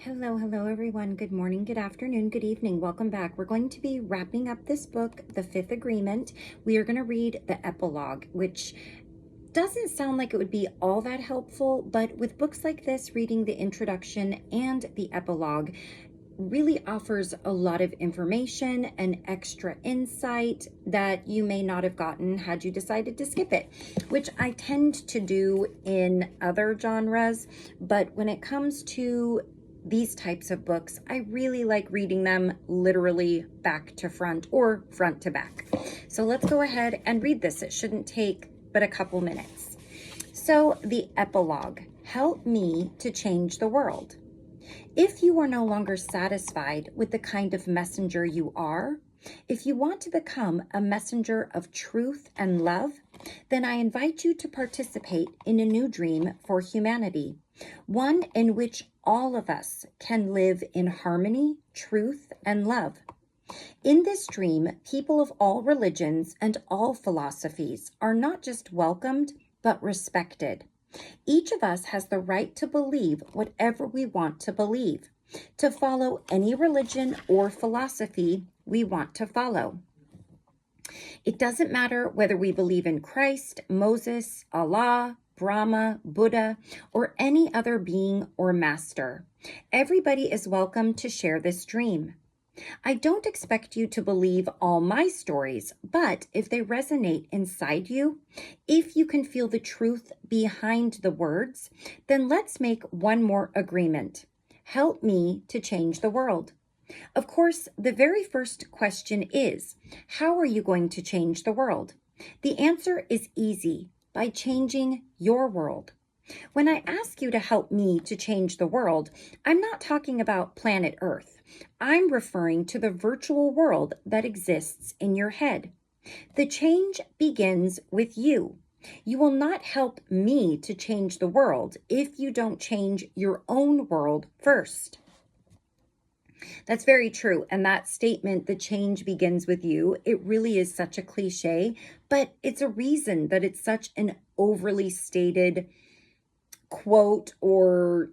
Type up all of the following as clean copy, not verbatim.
Hello everyone. Good morning, good afternoon, good evening. Welcome back. We're going to be wrapping up this book, The Fifth Agreement. We are going to read the epilogue, which doesn't sound like it would be all that helpful, but with books like this, reading the introduction and the epilogue really offers a lot of information and extra insight that you may not have gotten had you decided to skip it, which I tend to do in other genres. But when it comes to these types of books, I really like reading them literally back to front or front to back. So let's go ahead and read this. It shouldn't take but a couple minutes. So the epilogue, help me to change the world. If you are no longer satisfied with the kind of messenger you are, if you want to become a messenger of truth and love, then I invite you to participate in a new dream for humanity, one in which all of us can live in harmony, truth, and love. In this dream, people of all religions and all philosophies are not just welcomed, but respected. Each of us has the right to believe whatever we want to believe, to follow any religion or philosophy we want to follow. It doesn't matter whether we believe in Christ, Moses, Allah, Brahma, Buddha, or any other being or master. Everybody is welcome to share this dream. I don't expect you to believe all my stories, but if they resonate inside you, if you can feel the truth behind the words, then let's make one more agreement. Help me to change the world. Of course, the very first question is, how are you going to change the world? The answer is easy, by changing your world. When I ask you to help me to change the world, I'm not talking about planet Earth. I'm referring to the virtual world that exists in your head. The change begins with you. You will not help me to change the world if you don't change your own world first. That's very true. And that statement, the change begins with you, it really is such a cliche, but it's a reason that it's such an overly stated quote or,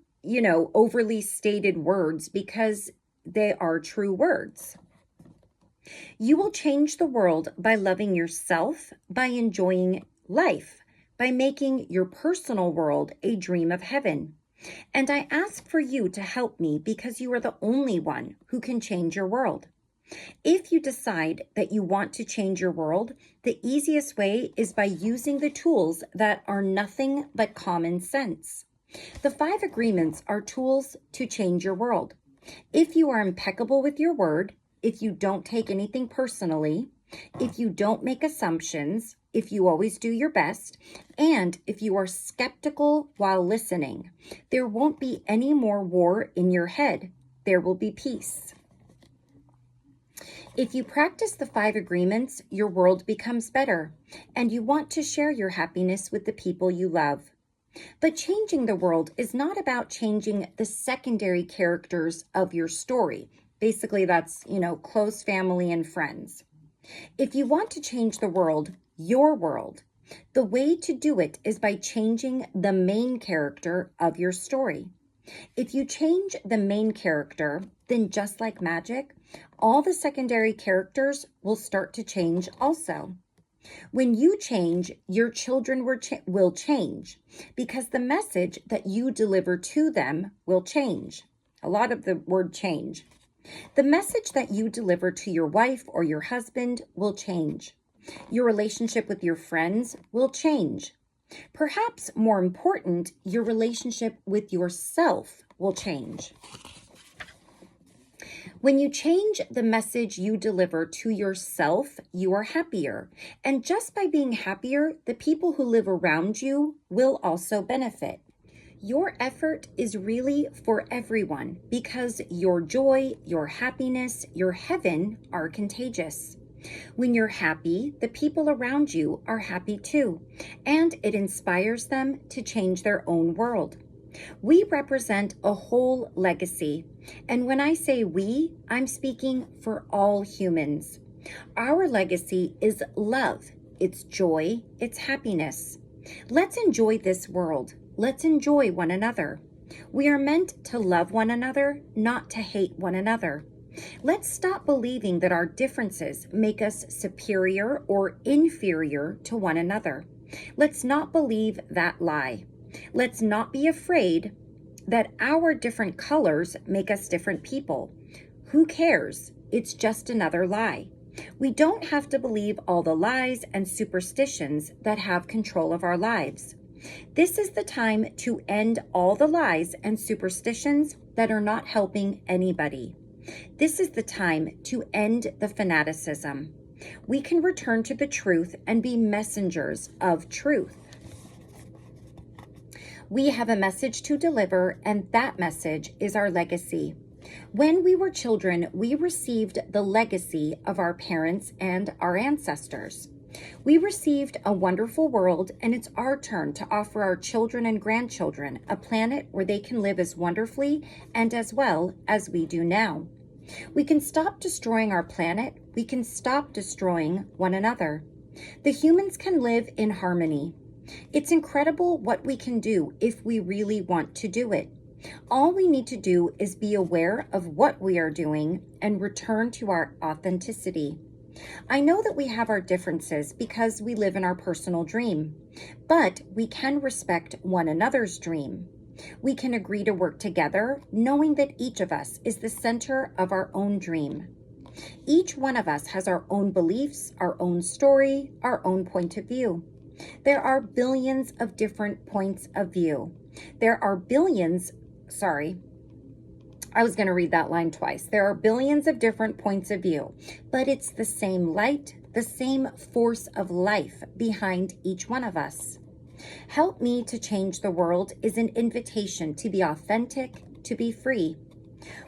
overly stated words, because they are true words. You will change the world by loving yourself, by enjoying life, by making your personal world a dream of heaven. And I ask for you to help me because you are the only one who can change your world. If you decide that you want to change your world, the easiest way is by using the tools that are nothing but common sense. The 5 agreements are tools to change your world. If you are impeccable with your word, if you don't take anything personally, if you don't make assumptions, if you always do your best, and if you are skeptical while listening, there won't be any more war in your head. There will be peace. If you practice the 5 agreements, your world becomes better, and you want to share your happiness with the people you love. But changing the world is not about changing the secondary characters of your story. Basically, that's, close family and friends. If you want to change the world, your world, the way to do it is by changing the main character of your story. If you change the main character, then just like magic, all the secondary characters will start to change also. When you change, your children will change because the message that you deliver to them will change. A lot of the word change. The message that you deliver to your wife or your husband will change. Your relationship with your friends will change. Perhaps more important, your relationship with yourself will change. When you change the message you deliver to yourself, you are happier. And just by being happier, the people who live around you will also benefit. Your effort is really for everyone because your joy, your happiness, your heaven are contagious. When you're happy, the people around you are happy too, and it inspires them to change their own world. We represent a whole legacy, and when I say we, I'm speaking for all humans. Our legacy is love, it's joy, it's happiness. Let's enjoy this world. Let's enjoy one another. We are meant to love one another, not to hate one another. Let's stop believing that our differences make us superior or inferior to one another. Let's not believe that lie. Let's not be afraid that our different colors make us different people. Who cares? It's just another lie. We don't have to believe all the lies and superstitions that have control of our lives. This is the time to end all the lies and superstitions that are not helping anybody. This is the time to end the fanaticism. We can return to the truth and be messengers of truth. We have a message to deliver, and that message is our legacy. When we were children, we received the legacy of our parents and our ancestors. We received a wonderful world, and it's our turn to offer our children and grandchildren a planet where they can live as wonderfully and as well as we do now. We can stop destroying our planet. We can stop destroying one another. The humans can live in harmony. It's incredible what we can do if we really want to do it. All we need to do is be aware of what we are doing and return to our authenticity. I know that we have our differences because we live in our personal dream, but we can respect one another's dream. We can agree to work together, knowing that each of us is the center of our own dream. Each one of us has our own beliefs, our own story, our own point of view. There are billions of different points of view. There are billions I was going to read that line twice. There are billions of different points of view, but it's the same light, the same force of life behind each one of us. Help Me to Change the World is an invitation to be authentic, to be free.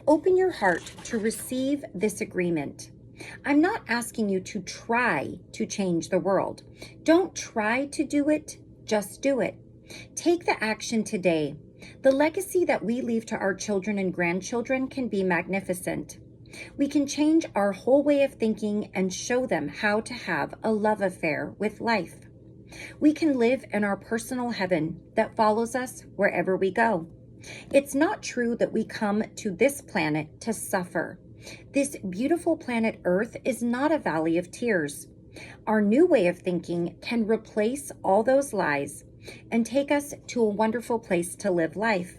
Open your heart to receive this agreement. I'm not asking you to try to change the world. Don't try to do it, just do it. Take the action today. The legacy that we leave to our children and grandchildren can be magnificent. We can change our whole way of thinking and show them how to have a love affair with life. We can live in our personal heaven that follows us wherever we go. It's not true that we come to this planet to suffer. This beautiful planet Earth is not a valley of tears. Our new way of thinking can replace all those lies and take us to a wonderful place to live life.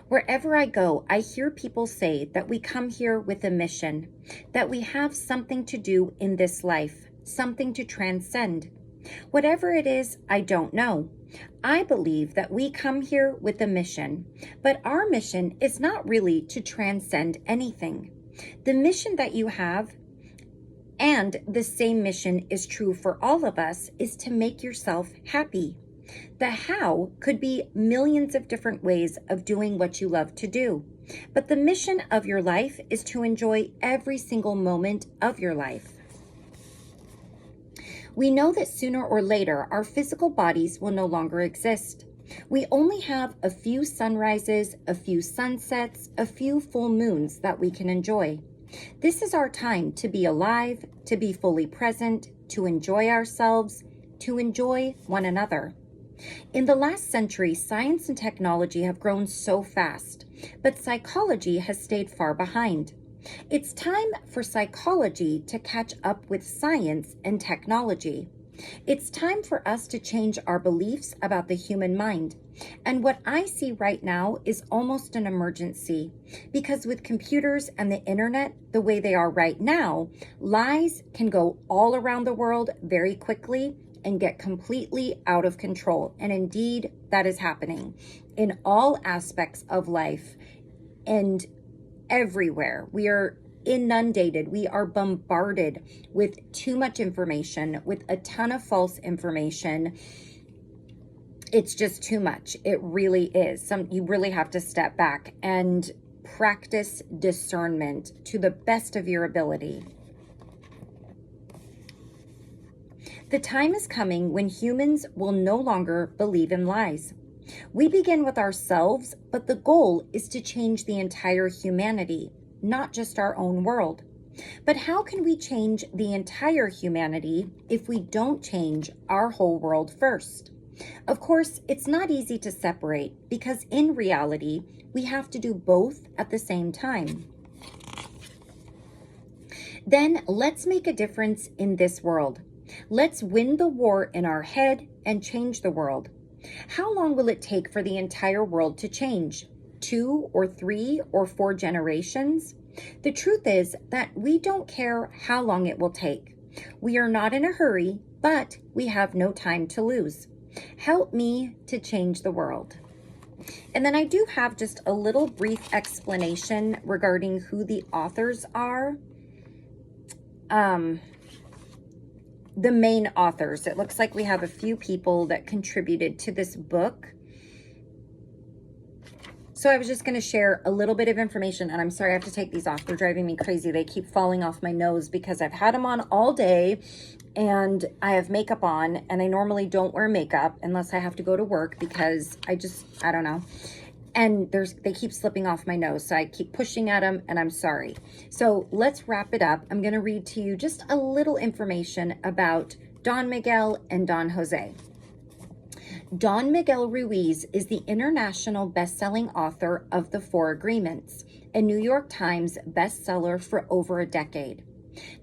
Wherever I go, I hear people say that we come here with a mission, that we have something to do in this life, something to transcend. Whatever it is, I don't know. I believe that we come here with a mission, but our mission is not really to transcend anything. The mission that you have, and the same mission is true for all of us, is to make yourself happy. The how could be millions of different ways of doing what you love to do. But the mission of your life is to enjoy every single moment of your life. We know that sooner or later, our physical bodies will no longer exist. We only have a few sunrises, a few sunsets, a few full moons that we can enjoy. This is our time to be alive, to be fully present, to enjoy ourselves, to enjoy one another. In the last century, science and technology have grown so fast, but psychology has stayed far behind. It's time for psychology to catch up with science and technology. It's time for us to change our beliefs about the human mind. And what I see right now is almost an emergency, because with computers and the internet the way they are right now, lies can go all around the world very quickly and get completely out of control. And indeed, that is happening in all aspects of life and everywhere. We are inundated. We are bombarded with too much information, with a ton of false information. It's just too much. It really is. You really have to step back and practice discernment to the best of your ability. The time is coming when humans will no longer believe in lies. We begin with ourselves, but the goal is to change the entire humanity, not just our own world. But how can we change the entire humanity if we don't change our whole world first? Of course, it's not easy to separate because in reality, we have to do both at the same time. Then let's make a difference in this world. Let's win the war in our head and change the world. How long will it take for the entire world to change? 2 or 3 or 4 generations? The truth is that we don't care how long it will take. We are not in a hurry, but we have no time to lose. Help me to change the world. And then I do have just a little brief explanation regarding who the authors are. The main authors. It looks like we have a few people that contributed to this book. So I was just going to share a little bit of information, and I'm sorry I have to take these off. They're driving me crazy. They keep falling off my nose because I've had them on all day and I have makeup on, and I normally don't wear makeup unless I have to go to work because I don't know. And they keep slipping off my nose, so I keep pushing at them, and I'm sorry. So let's wrap it up. I'm going to read to you just a little information about Don Miguel and Don Jose. Don Miguel Ruiz is the international best-selling author of The Four Agreements, a New York Times bestseller for over a decade.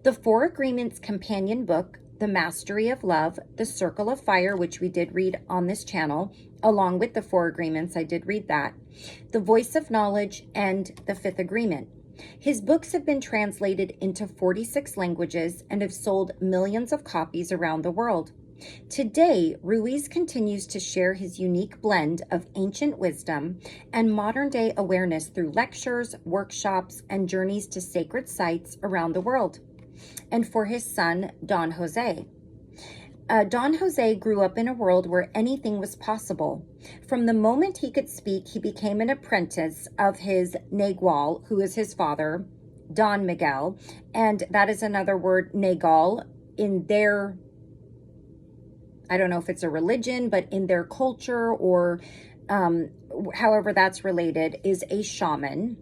The Four Agreements companion book, The Mastery of Love, The Circle of Fire, which we did read on this channel, along with The Four Agreements, I did read that, The Voice of Knowledge, and The Fifth Agreement. His books have been translated into 46 languages and have sold millions of copies around the world. Today, Ruiz continues to share his unique blend of ancient wisdom and modern-day awareness through lectures, workshops, and journeys to sacred sites around the world. And for his son, Don Jose. Don Jose grew up in a world where anything was possible. From the moment he could speak, he became an apprentice of his Nagual, who is his father, Don Miguel, and that is another word, Nagal, in their, I don't know if it's a religion, but in their culture or however that's related, is a shaman.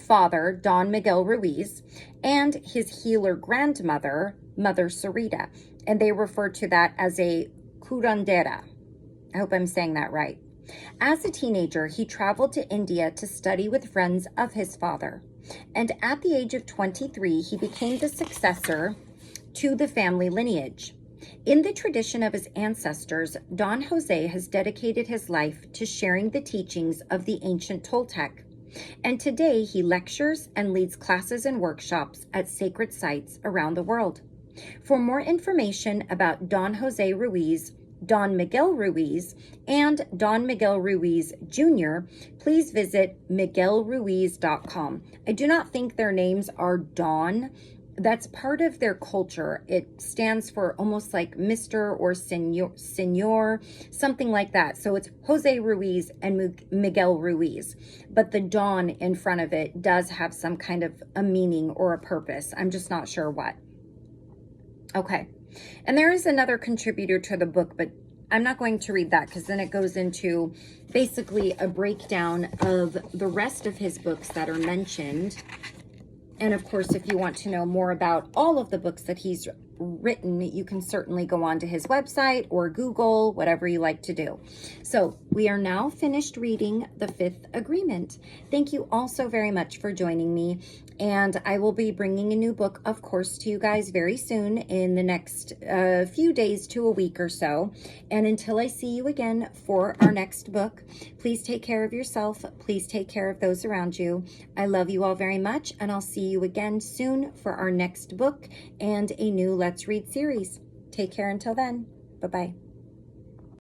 Father, Don Miguel Ruiz, and his healer grandmother, Mother Sarita. And they refer to that as a curandera. I hope I'm saying that right. As a teenager, he traveled to India to study with friends of his father. And at the age of 23, he became the successor to the family lineage. In the tradition of his ancestors, Don Jose has dedicated his life to sharing the teachings of the ancient Toltec. And today he lectures and leads classes and workshops at sacred sites around the world. For more information about Don Jose Ruiz, Don Miguel Ruiz, and Don Miguel Ruiz Jr., please visit miguelruiz.com. I do not think their names are Don. That's part of their culture. It stands for almost like Mr. or Senor, something like that. So it's Jose Ruiz and Miguel Ruiz. But the Don in front of it does have some kind of a meaning or a purpose. I'm just not sure what. Okay. And there is another contributor to the book, but I'm not going to read that because then it goes into basically a breakdown of the rest of his books that are mentioned. And of course, if you want to know more about all of the books that he's written, you can certainly go on to his website or Google, whatever you like to do. So we are now finished reading The Fifth Agreement. Thank you all so very much for joining me. And I will be bringing a new book, of course, to you guys very soon in the next few days to a week or so. And until I see you again for our next book, please take care of yourself. Please take care of those around you. I love you all very much, and I'll see you again soon for our next book and a new Let's Read series. Take care until then. Bye-bye.